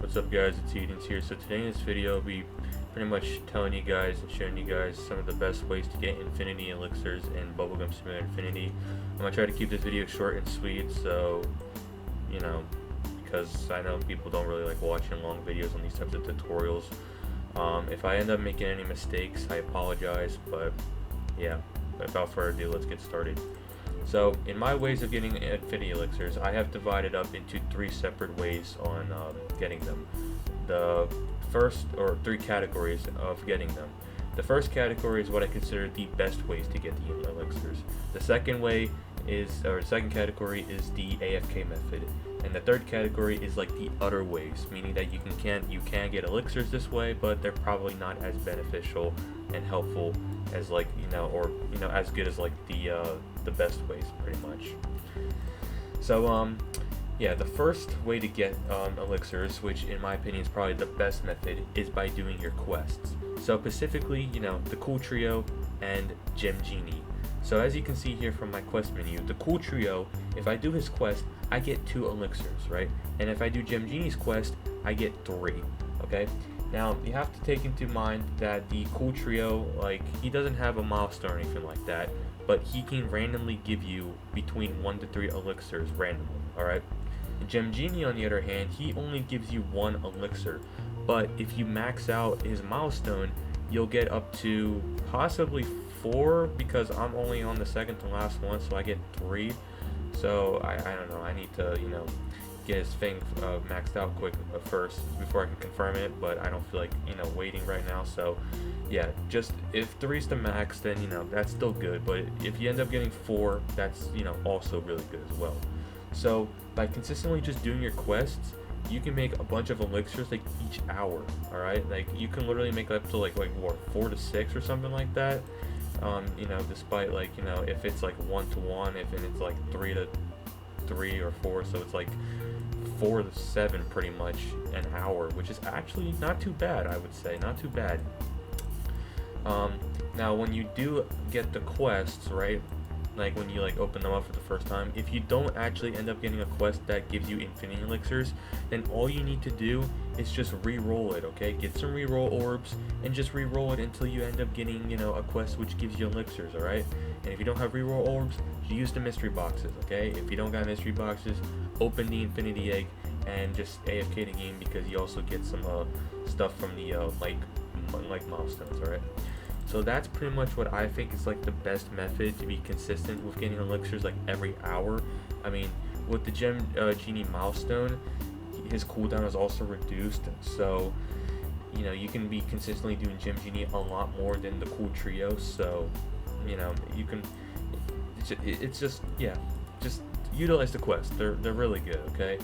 What's up guys, it's Edens here. So today in this video I'll be pretty much telling you guys and showing you guys some of the best ways to get Infinity Elixirs in Bubblegum Simulator Infinity. I'm going to try to keep this video short and sweet, so, you know, because I know people don't really like watching long videos on these types of tutorials. If I end up making any mistakes, I apologize, but yeah, without further ado, let's get started. So, in my ways of getting Infinity Elixirs, I have divided up into three separate ways on getting them. The first, or three categories of getting them. The first category is what I consider the best ways to get the Elixirs. The second way is, or the second category is the AFK method. And the third category is like the other ways, meaning that you can get elixirs this way, but they're probably not as beneficial and helpful as, like, as good as like the best ways, pretty much. So yeah, the first way to get elixirs, which in my opinion is probably the best method, is by doing your quests. So specifically, the Cool Trio and Gem Genie. So as you can see here from my quest menu, the Cool Trio, if I do his quest, I get 2 elixirs, right? And if I do Gem Genie's quest, I get 3, okay? Now, you have to take into mind that the Cool Trio, like, he doesn't have a milestone or anything like that, but he can randomly give you between 1 to 3 elixirs randomly, alright? Gem Genie, on the other hand, he only gives you 1 elixir, but if you max out his milestone, you'll get up to possibly 4, because I'm only on the second to last one, so I get 3. So I don't know, I need to get his thing maxed out quick first before I can confirm it, but I don't feel like waiting right now. So yeah, just if 3's the max, then that's still good, but if you end up getting 4, that's also really good as well. So by consistently just doing your quests, you can make a bunch of elixirs like each hour. All right, like you can literally make up to like what, 4 to 6 or something like that. Despite like if it's like 1 to 1, if it's like 3 to 3 or 4, so it's like 4 to 7 pretty much an hour, which is actually not too bad. I would say not too bad. Now when you do get the quests, right, like when you like open them up for the first time, if you don't actually end up getting a quest that gives you infinity elixirs, then all you need to do is just re-roll it, okay? Get some re-roll orbs and just re-roll it until you end up getting a quest which gives you elixirs, alright? And if you don't have re-roll orbs, use the mystery boxes, okay? If you don't got mystery boxes, open the infinity egg and just AFK the game, because you also get some stuff from the like milestones, alright? So that's pretty much what I think is like the best method to be consistent with getting elixirs like every hour. I mean, with the Gem Genie milestone, his cooldown is also reduced, so you can be consistently doing Gem Genie a lot more than the Cool Trio. So you can, it's just, yeah, just utilize the quests. They're really good, okay?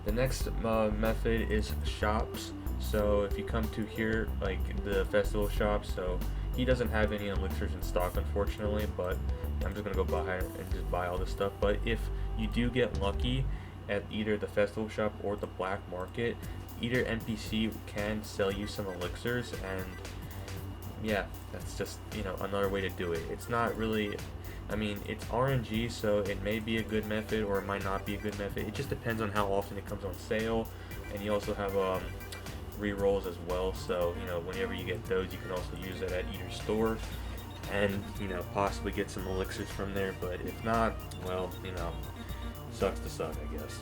The next method is shops. So if you come to here, like the festival shop, so he doesn't have any elixirs in stock, unfortunately, but I'm just gonna go buy and just buy all this stuff. But if you do get lucky at either the festival shop or the black market, either NPC can sell you some elixirs, and yeah, that's just another way to do it. It's not really, I mean, it's RNG, so it may be a good method or it might not be a good method. It just depends on how often it comes on sale. And you also have re-rolls as well, so whenever you get those, you can also use it at either store and possibly get some elixirs from there. But if not, well, sucks to suck, I guess.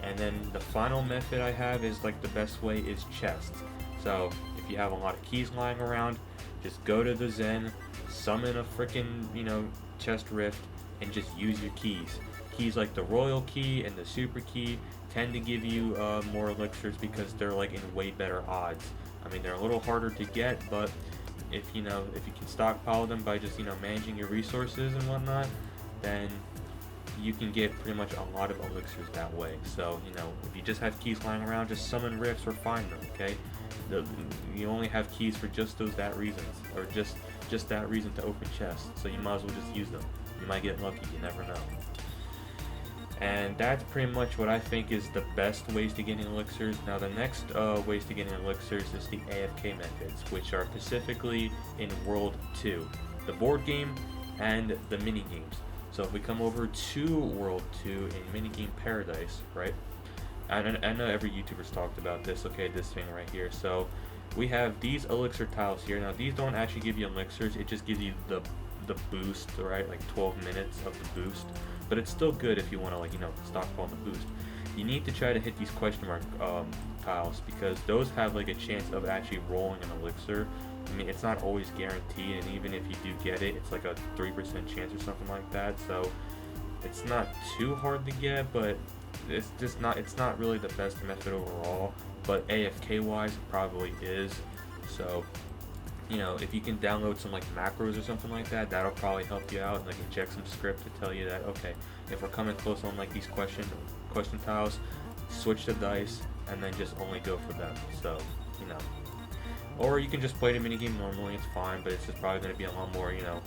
And then the final method I have is like the best way is chests. So if you have a lot of keys lying around, just go to the Zen, summon a freaking chest rift, and just use your keys. Keys like the royal key and the super key tend to give you more elixirs because they're like in way better odds. I mean, they're a little harder to get, but if you can stockpile them by just managing your resources and whatnot, then you can get pretty much a lot of elixirs that way. So if you just have keys lying around, just summon rifts or find them, okay? You only have keys for just that reasons, or just that reason to open chests, so you might as well just use them. You might get lucky, you never know. And that's pretty much what I think is the best ways to getting elixirs. Now the next ways to getting elixirs is the AFK methods, which are specifically in World 2, the board game and the mini games. So if we come over to World 2 in Minigame Paradise, right? I know every YouTuber's talked about this. Okay, this thing right here. So we have these elixir tiles here. Now these don't actually give you elixirs. It just gives you the boost, right? Like 12 minutes of the boost. But it's still good if you want to, like, you know, stockpile the boost. You need to try to hit these question mark tiles, because those have like a chance of actually rolling an elixir. I mean, it's not always guaranteed, and even if you do get it, it's like a 3% chance or something like that. So it's not too hard to get, but it's not really the best method overall. But AFK wise, it probably is. So, you know, if you can download some like macros or something like that, that'll probably help you out. Like inject some script to tell you that, okay, if we're coming close on like these question tiles, switch the dice and then just only go for them. So, you know, or you can just play the minigame normally, it's fine, but it's just probably going to be a lot more, you know,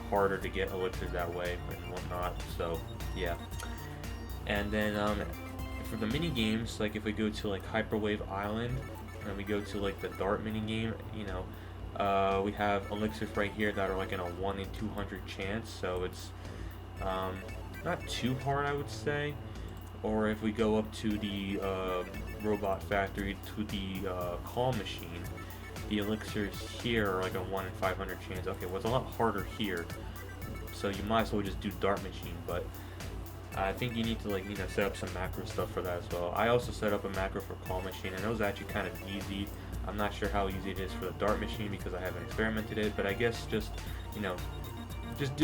harder to get elixirs that way and whatnot. So yeah. And then for the mini games, like if we go to like Hyperwave Island and we go to like the dart mini game, you know, we have elixirs right here that are like in a 1 in 200 chance, so it's not too hard, I would say. Or if we go up to the robot factory, to the call machine, the elixirs here are like a 1 in 500 chance. Okay, well, it's a lot harder here, so you might as well just do dart machine. But I think you need to, like, you know, set up some macro stuff for that as well. I also set up a macro for call machine, and it was actually kind of easy. I'm not sure how easy it is for the dart machine because I haven't experimented it, but I guess just, you know, just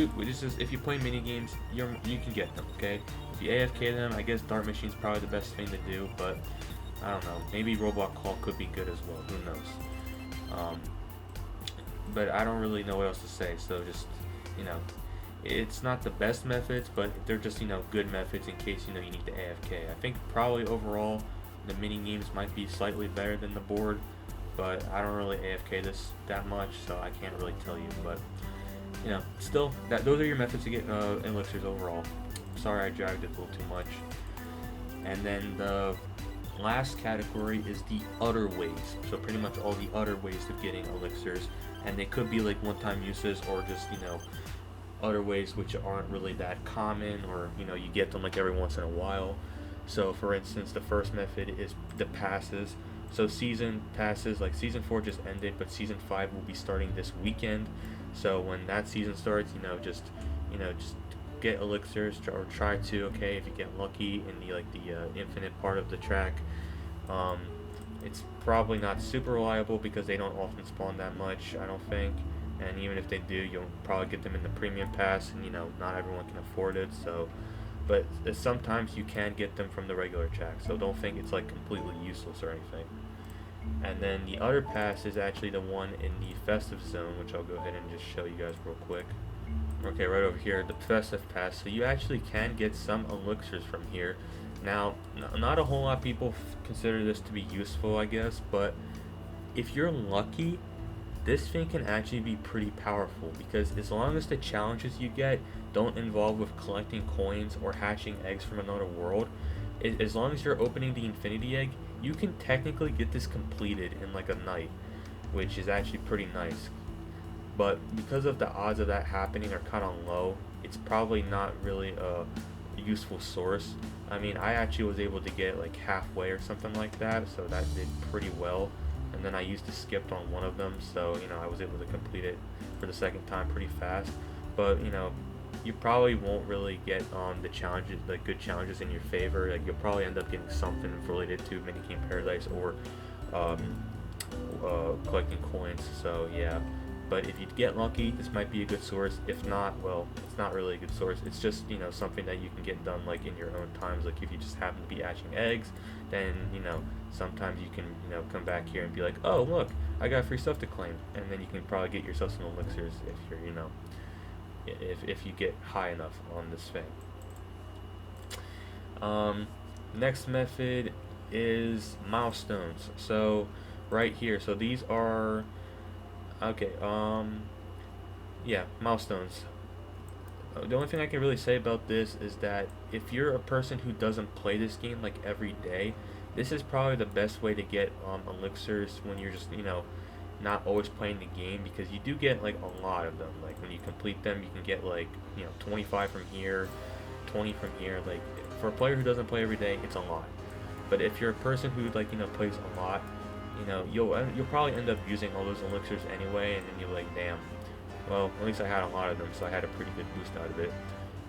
if you play mini games, you can get them. Okay, if you AFK them, I guess dart machine's probably the best thing to do. But I don't know, maybe robot call could be good as well. Who knows? But I don't really know what else to say. So just, you know, it's not the best methods, but they're just, you know, good methods in case, you know, you need to AFK. I think probably overall the mini games might be slightly better than the board, but I don't really AFK this that much, so I can't really tell you. But you know, still, those are your methods to get elixirs overall. Sorry I dragged it a little too much. And then the last category is the other ways. So pretty much all the other ways of getting elixirs, and they could be like one-time uses or just, you know, other ways which aren't really that common, or, you know, you get them like every once in a while. So for instance, the first method is the passes. So season passes, like season 4 just ended, but season 5 will be starting this weekend. So when that season starts, you know, just get elixirs, or try to. Okay, if you get lucky in the infinite part of the track. It's probably not super reliable because they don't often spawn that much, I don't think. And even if they do, you'll probably get them in the premium pass, and, you know, not everyone can afford it. So, but sometimes you can get them from the regular track, so don't think it's like completely useless or anything. And then the other pass is actually the one in the festive zone, which I'll go ahead and just show you guys real quick. Okay, right over here, the festive pass. So you actually can get some elixirs from here. Now, not a whole lot of people consider this to be useful, I guess, but if you're lucky, this thing can actually be pretty powerful, because as long as the challenges you get don't involve with collecting coins or hatching eggs from another world, as long as you're opening the infinity egg, you can technically get this completed in like a night, which is actually pretty nice. But because of the odds of that happening are kind of low, it's probably not really a useful source. I mean, I actually was able to get like halfway or something like that, so that did pretty well. And then I used to skip on one of them, so, you know, I was able to complete it for the second time pretty fast. But, you know, you probably won't really get the challenges, the good challenges in your favor. Like, you'll probably end up getting something related to Minigame Paradise or collecting coins. So yeah, but if you get lucky, this might be a good source. If not, well, it's not really a good source. It's just, you know, something that you can get done like in your own times. Like if you just happen to be hatching eggs, then, you know, sometimes you can, you know, come back here and be like, oh look, I got free stuff to claim, and then you can probably get yourself some elixirs if you're, you know, if you get high enough on this thing. Next method is milestones. So right here, so these are okay, yeah, milestones. The only thing I can really say about this is that if you're a person who doesn't play this game like every day, this is probably the best way to get elixirs when you're just, you know, not always playing the game, because you do get like a lot of them. Like when you complete them, you can get like, you know, 25 from here, 20 from here. Like for a player who doesn't play every day, it's a lot. But if you're a person who like plays a lot, you'll probably end up using all those elixirs anyway, and then you're like, damn, well, at least I had a lot of them, so I had a pretty good boost out of it.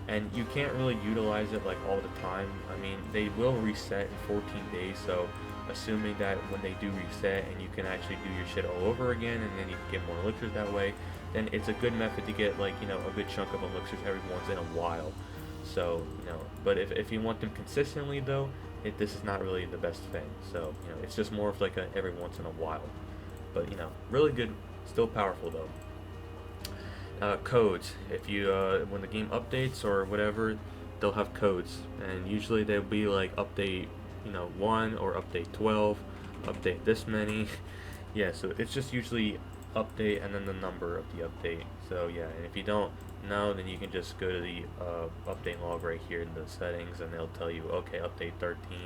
And you can't really utilize it like all the time. I mean, they will reset in 14 days, so assuming that when they do reset and you can actually do your shit all over again, and then you can get more elixirs that way, then it's a good method to get like a good chunk of elixirs every once in a while. So but if you want them consistently though, this is not really the best thing. So it's just more of like a every once in a while. But really good, still powerful though. Codes. If you when the game updates or whatever, they'll have codes, and usually they'll be like update 1 or update 12, update this many. Yeah, so it's just usually update and then the number of the update. So yeah, and if you don't know, then you can just go to the update log right here in the settings, and they'll tell you, okay, update 13.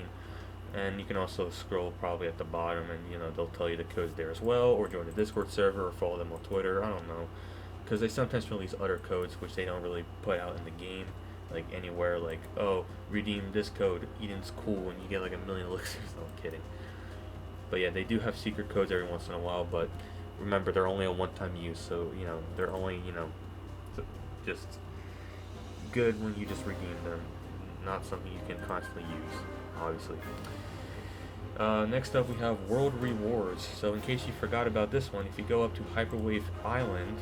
And you can also scroll probably at the bottom, and they'll tell you the codes there as well, or join the Discord server, or follow them on Twitter. I don't know, because they sometimes release other codes which they don't really put out in the game, like anywhere, like, oh, redeem this code, Eden's cool, and you get like 1,000,000 elixirs. No, I'm kidding. But yeah, they do have secret codes every once in a while, but remember, they're only a one-time use, so they're only just good when you just redeem them, not something you can constantly use, obviously. Next up, we have world rewards. So in case you forgot about this one, if you go up to Hyperwave Island,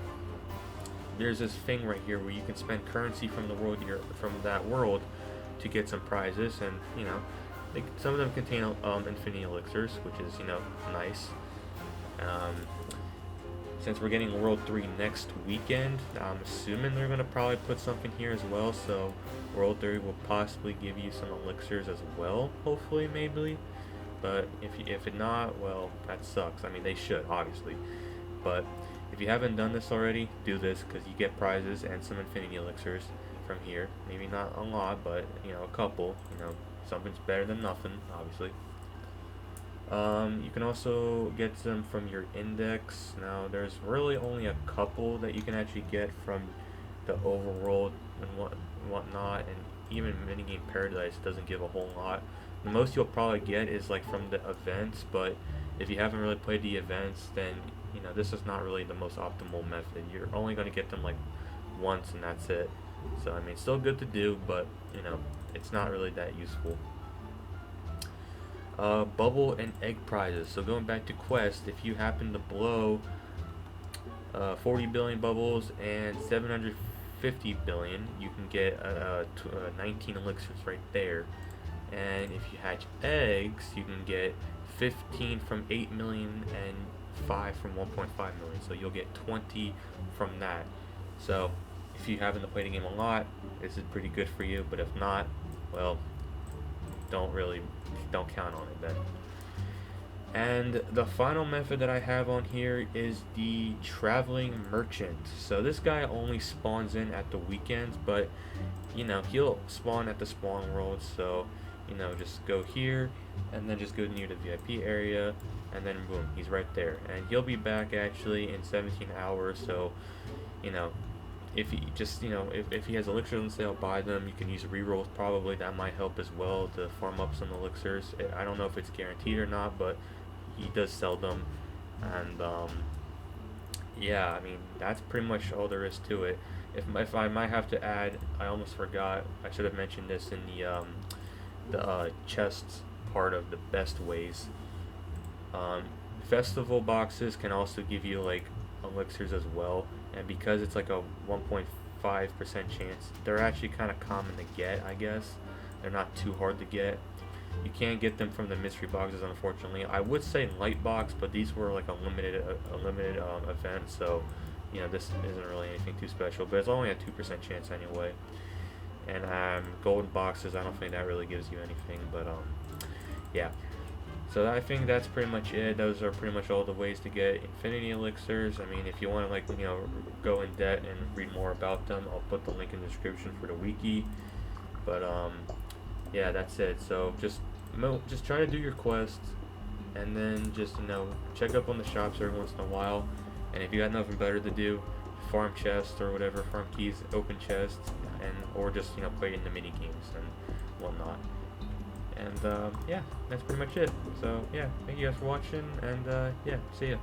there's this thing right here where you can spend currency from the world from that world to get some prizes, and some of them contain infinity elixirs, which is nice. Since we're getting World 3 next weekend, I'm assuming they're going to probably put something here as well, so World 3 will possibly give you some elixirs as well, hopefully, maybe. But if not, well, that sucks. I mean, they should, obviously. But if you haven't done this already, do this, because you get prizes and some infinity elixirs from here. Maybe not a lot, but a couple. Something's better than nothing, obviously. You can also get them from your index. Now, there's really only a couple that you can actually get from the overworld and whatnot, and even minigame paradise doesn't give a whole lot. The most you'll probably get is like from the events, but if you haven't really played the events, then this is not really the most optimal method. You're only going to get them like once, and that's it. So I mean, still good to do, but it's not really that useful. Bubble and egg prizes. So going back to quest, if you happen to blow 40 billion bubbles and 750 billion, you can get 19 elixirs right there. And if you hatch eggs, you can get 15 from 8 million and 5 from 1.5 million. So you'll get 20 from that. So if you happen to play the game a lot, this is pretty good for you. But if not, well, don't count on it then. And the final method that I have on here is the traveling merchant. So this guy only spawns in at the weekends, but he'll spawn at the spawn world. So just go here and then just go near the VIP area, and then boom, he's right there, and he'll be back actually in 17 hours. So if he just if he has elixirs on sale, buy them. You can use rerolls, probably that might help as well to farm up some elixirs. I don't know if it's guaranteed or not, but he does sell them. And yeah, I mean, that's pretty much all there is to it. If I might have to add, I almost forgot, I should have mentioned this in the chests part of the best ways. Festival boxes can also give you like elixirs as well, and because it's like a 1.5% chance, they're actually kind of common to get, I guess. They're not too hard to get. You can't get them from the mystery boxes, unfortunately. I would say light box, but these were like a limited event, so this isn't really anything too special, but it's only a 2% chance anyway. And golden boxes, I don't think that really gives you anything, but yeah. So I think that's pretty much it. Those are pretty much all the ways to get infinity elixirs. I mean, if you want to like go in debt and read more about them, I'll put the link in the description for the wiki. But yeah, that's it. So just try to do your quests, and then just check up on the shops every once in a while. And if you got nothing better to do, farm chests or whatever, farm keys, open chests, or just play in the mini games and whatnot. And yeah, that's pretty much it. So yeah, thank you guys for watching, and yeah, see ya.